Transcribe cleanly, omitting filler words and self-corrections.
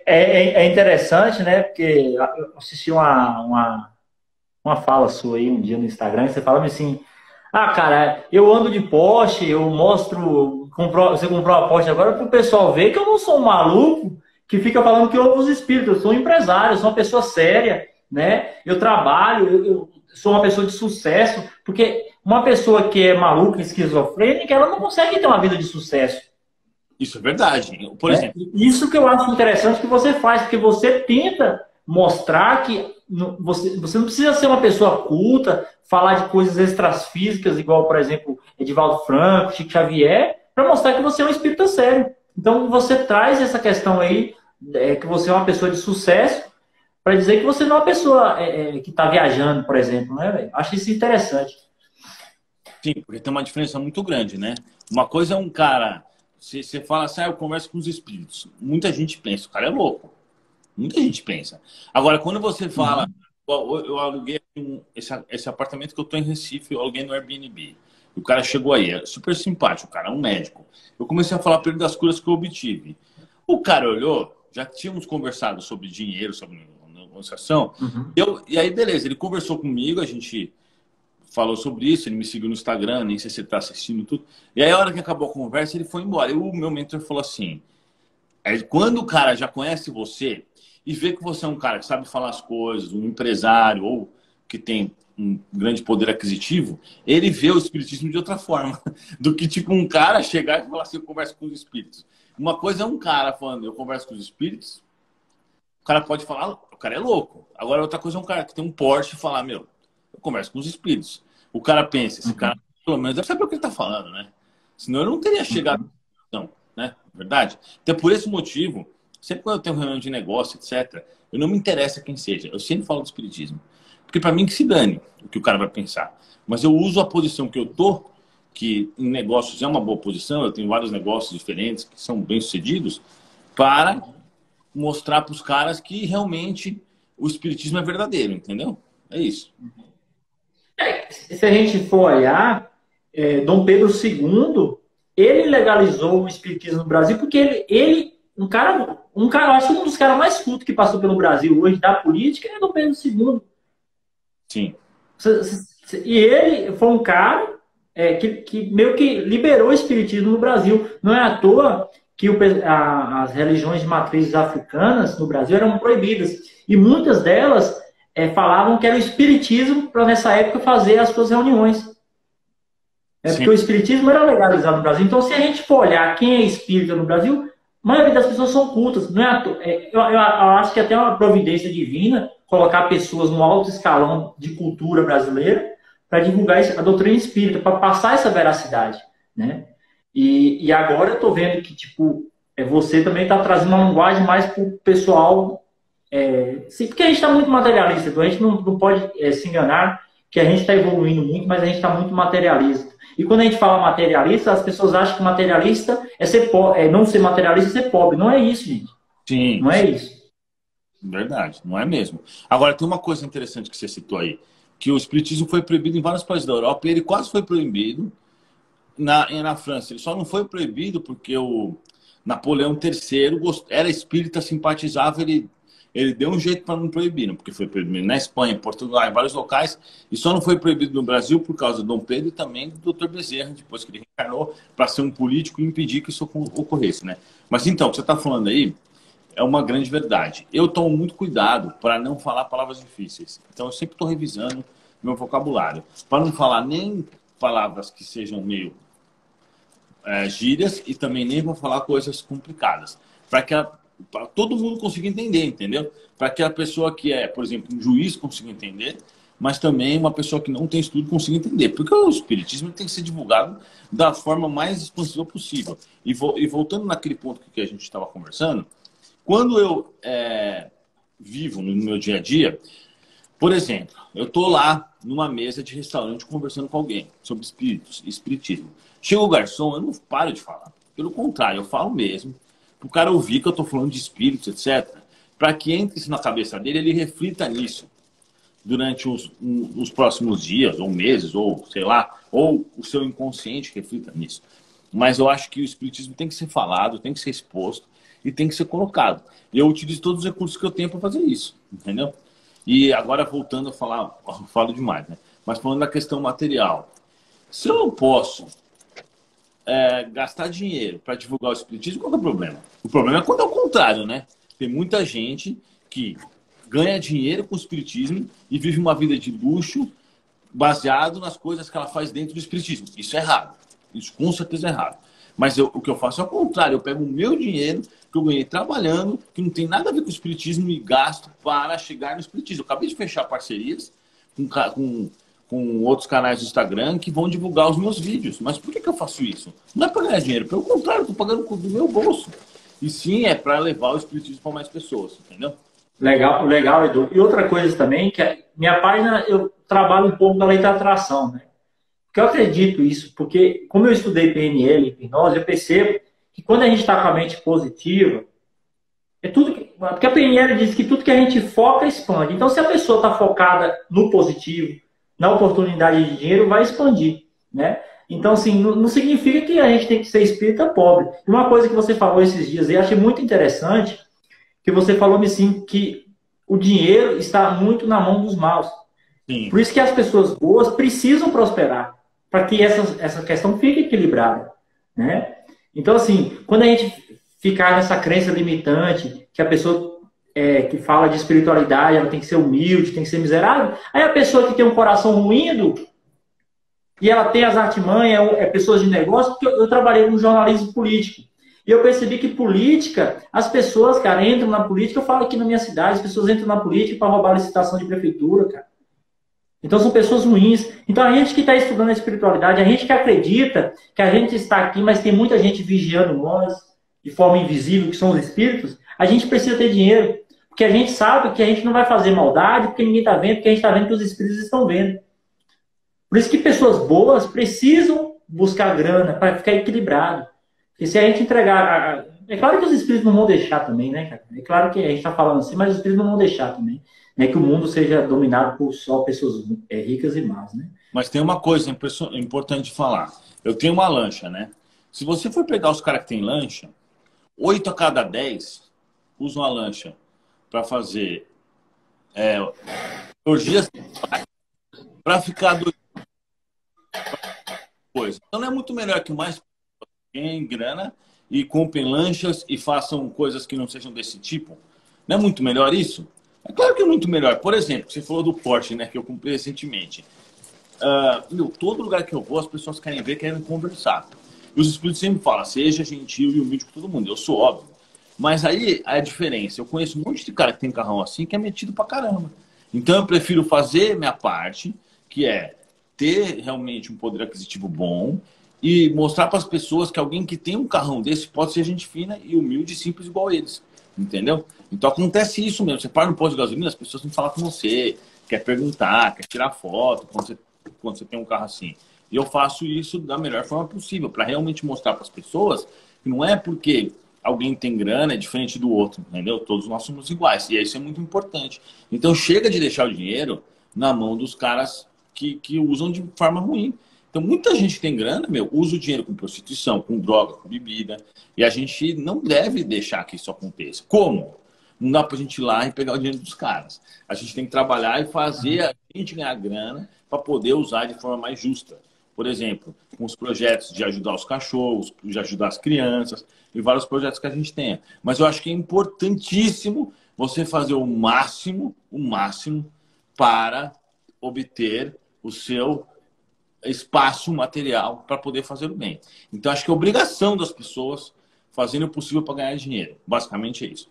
É interessante, né? Porque eu assisti uma fala sua aí um dia no Instagram, e você falava assim, ah, cara, eu ando de Porsche, eu mostro, você comprou uma Porsche agora para o pessoal ver que eu não sou um maluco que fica falando que eu amo os espíritos, eu sou um empresário, eu sou uma pessoa séria, né? Eu trabalho, eu sou uma pessoa de sucesso, porque uma pessoa que é maluca, esquizofrênica, ela não consegue ter uma vida de sucesso. Isso é verdade. Por Né? exemplo, Isso que eu acho interessante que você faz, porque você tenta mostrar que você não precisa ser uma pessoa culta, falar de coisas extrafísicas, igual, por exemplo, Edivaldo Franco, Chico Xavier, para mostrar que você é um espírita sério. Então, você traz essa questão aí, que você é uma pessoa de sucesso, para dizer que você não é uma pessoa que está viajando, por exemplo. Né, véio? Acho isso interessante. sim, porque tem uma diferença muito grande, né? Uma coisa é um cara, você fala assim, ah, eu converso com os espíritos. Muita gente pensa, o cara é louco. Muita gente pensa. Agora, quando você fala, Uhum. eu aluguei esse apartamento que eu estou em Recife, eu aluguei no Airbnb. O cara chegou aí, é super simpático, o cara é um médico. Eu comecei a falar para ele das curas que eu obtive. O cara olhou, já tínhamos conversado sobre dinheiro, sobre negociação. Uhum. E aí, beleza, ele conversou comigo, a gente falou sobre isso, ele me seguiu no Instagram, nem sei se ele está assistindo tudo. E aí, a hora que acabou a conversa, ele foi embora. E o meu mentor falou assim: quando o cara já conhece você e vê que você é um cara que sabe falar as coisas, um empresário ou que tem um grande poder aquisitivo, ele vê o espiritismo de outra forma do que tipo um cara chegar e falar assim, eu converso com os espíritos. Uma coisa é um cara falando, eu converso com os espíritos, o cara pode falar, o cara é louco. Agora outra coisa é um cara que tem um Porsche e falar, meu, eu converso com os espíritos. O cara pensa, esse cara Uhum. pelo menos deve saber o que ele está falando, né? Senão ele não teria chegado, Uhum. não, né? Verdade? Então, por esse motivo, sempre quando eu tenho reunião de negócio, etc., eu não me interessa quem seja. Eu sempre falo do espiritismo. Porque para mim que se dane o que o cara vai pensar. Mas eu uso a posição que eu tô, que em negócios é uma boa posição, eu tenho vários negócios diferentes que são bem-sucedidos, para mostrar para os caras que realmente o espiritismo é verdadeiro, entendeu? É isso. Se a gente for olhar, Dom Pedro II, ele legalizou o espiritismo no Brasil porque eu acho que um dos caras mais cultos que passou pelo Brasil hoje da política é Dom Pedro II. Sim, E ele foi um cara que meio que liberou o espiritismo no Brasil. Não é à toa que as religiões de matrizes africanas no Brasil eram proibidas. E muitas delas falavam que era o espiritismo para, nessa época, fazer as suas reuniões. É sim. porque o espiritismo era legalizado no Brasil. Então, se a gente for olhar quem é espírita no Brasil, a maioria das pessoas são cultas. Não é, eu acho que até uma providência divina colocar pessoas no alto escalão de cultura brasileira para divulgar a doutrina espírita, para passar essa veracidade, né? E agora eu estou vendo que tipo você também está trazendo uma linguagem mais para o pessoal, sim, porque a gente está muito materialista, então a gente não pode se enganar que a gente está evoluindo muito, mas a gente está muito materialista. E quando a gente fala materialista, as pessoas acham que materialista é ser pobre, não ser materialista é ser pobre. Não é isso, gente. Sim, Não é sim, isso. verdade, não é mesmo. Agora, tem uma coisa interessante que você citou aí, que o espiritismo foi proibido em vários países da Europa e ele quase foi proibido na França. Ele só não foi proibido porque o Napoleão III era espírita, simpatizava, ele deu um jeito para não proibir, não, porque foi proibido na Espanha, em Portugal, em vários locais, e só não foi proibido no Brasil por causa do Dom Pedro e também do Dr. Bezerra, depois que ele reencarnou, para ser um político e impedir que isso ocorresse. Né? Mas então, o que você está falando aí é uma grande verdade. Eu tomo muito cuidado para não falar palavras difíceis. Então, eu sempre estou revisando meu vocabulário, para não falar nem palavras que sejam meio gírias e também nem vou falar coisas complicadas. Para todo mundo consiga entender, entendeu? Para que a pessoa que é, por exemplo, um juiz consiga entender, mas também uma pessoa que não tem estudo consiga entender. Porque o espiritismo tem que ser divulgado da forma mais expansiva possível. E voltando naquele ponto que a gente estava conversando, quando eu vivo no meu dia a dia, por exemplo, eu estou lá numa mesa de restaurante conversando com alguém sobre espíritos, espiritismo. Chega o garçom, eu não paro de falar. Pelo contrário, eu falo mesmo, para o cara ouvir que eu estou falando de espíritos, etc. Para que entre isso na cabeça dele, ele reflita nisso durante os próximos dias, ou meses, ou sei lá, ou o seu inconsciente reflita nisso. Mas eu acho que o espiritismo tem que ser falado, tem que ser exposto. e tem que ser colocado. E eu utilizo todos os recursos que eu tenho para fazer isso, entendeu? E agora, voltando a falar, eu falo demais, né? Mas falando da questão material. Se eu não posso gastar dinheiro para divulgar o espiritismo, qual é o problema? O problema é quando é o contrário, né? Tem muita gente que ganha dinheiro com o espiritismo e vive uma vida de luxo baseado nas coisas que ela faz dentro do espiritismo. Isso é errado. Isso com certeza é errado. Mas o que eu faço é o contrário. Eu pego o meu dinheiro que eu ganhei trabalhando, que não tem nada a ver com o espiritismo, e gasto para chegar no espiritismo. Eu acabei de fechar parcerias com outros canais do Instagram que vão divulgar os meus vídeos. Mas por que eu faço isso? Não é para ganhar dinheiro. Pelo contrário, eu estou pagando do meu bolso. E sim, é para levar o espiritismo para mais pessoas. Entendeu? Legal, legal, Edu. E outra coisa também, que minha página, eu trabalho um pouco da lei da atração, né? Porque eu acredito isso, porque como eu estudei PNL e hipnose, eu percebo que quando a gente está com a mente positiva, porque a PNL diz que tudo que a gente foca expande. Então, se a pessoa está focada no positivo, na oportunidade de dinheiro, vai expandir, né? Então, assim, não significa que a gente tem que ser espírita pobre. E uma coisa que você falou esses dias, e eu achei muito interessante, que você falou assim, que o dinheiro está muito na mão dos maus. Sim. Por isso que as pessoas boas precisam prosperar, para que essa questão fique equilibrada, né? Então, assim, quando a gente ficar nessa crença limitante, que a pessoa que fala de espiritualidade, ela tem que ser humilde, tem que ser miserável, aí a pessoa que tem um coração ruim e ela tem as artimanhas, pessoas de negócio, porque eu trabalhei no jornalismo político. E eu percebi que política, as pessoas, cara, entram na política, eu falo aqui na minha cidade, as pessoas entram na política para roubar licitação de prefeitura, cara. Então são pessoas ruins. Então a gente que está estudando a espiritualidade, a gente que acredita que a gente está aqui, mas tem muita gente vigiando nós, de forma invisível, que são os espíritos, a gente precisa ter dinheiro. Porque a gente sabe que a gente não vai fazer maldade, porque ninguém está vendo, porque a gente está vendo que os espíritos estão vendo. Por isso que pessoas boas precisam buscar grana para ficar equilibrado. Porque se a gente entregar... É claro que os espíritos não vão deixar também, né, cara? É claro que a gente está falando assim, mas os espíritos não vão deixar também. Né? Que o mundo seja dominado por só pessoas ricas e más, né? Mas tem uma coisa importante de falar. Eu tenho uma lancha, né? Se você for pegar os caras que têm lancha, 8 a cada 10 usam a lancha para fazer orgias para ficar doido. Então não é muito melhor que mais ganhem grana e comprem lanchas e façam coisas que não sejam desse tipo? Não é muito melhor isso? É claro que é muito melhor. Por exemplo, você falou do Porsche, né, que eu comprei recentemente. Todo lugar que eu vou, as pessoas querem ver, querem conversar. E os espíritos sempre falam, seja gentil e humilde com todo mundo. Eu sou óbvio. Mas aí a diferença, eu conheço um monte de cara que tem carrão assim, que é metido pra caramba. Então eu prefiro fazer minha parte, que é ter realmente um poder aquisitivo bom e mostrar para as pessoas que alguém que tem um carrão desse pode ser gente fina e humilde e simples igual eles. Entendeu? Então acontece isso mesmo. Você para no posto de gasolina, as pessoas vão falar com você, quer perguntar, quer tirar foto quando você tem um carro assim. E eu faço isso da melhor forma possível, para realmente mostrar para as pessoas que não é porque alguém tem grana é diferente do outro, entendeu? Todos nós somos iguais. E isso é muito importante. Então chega de deixar o dinheiro na mão dos caras que usam de forma ruim. Então, muita gente que tem grana, usa o dinheiro com prostituição, com droga, com bebida. E a gente não deve deixar que isso aconteça. Como? Não dá pra gente ir lá e pegar o dinheiro dos caras. A gente tem que trabalhar e fazer a gente ganhar grana para poder usar de forma mais justa. Por exemplo, com os projetos de ajudar os cachorros, de ajudar as crianças e vários projetos que a gente tenha. Mas eu acho que é importantíssimo você fazer o máximo para obter o seu espaço material para poder fazer o bem. Então, acho que é obrigação das pessoas fazerem o possível para ganhar dinheiro. Basicamente é isso.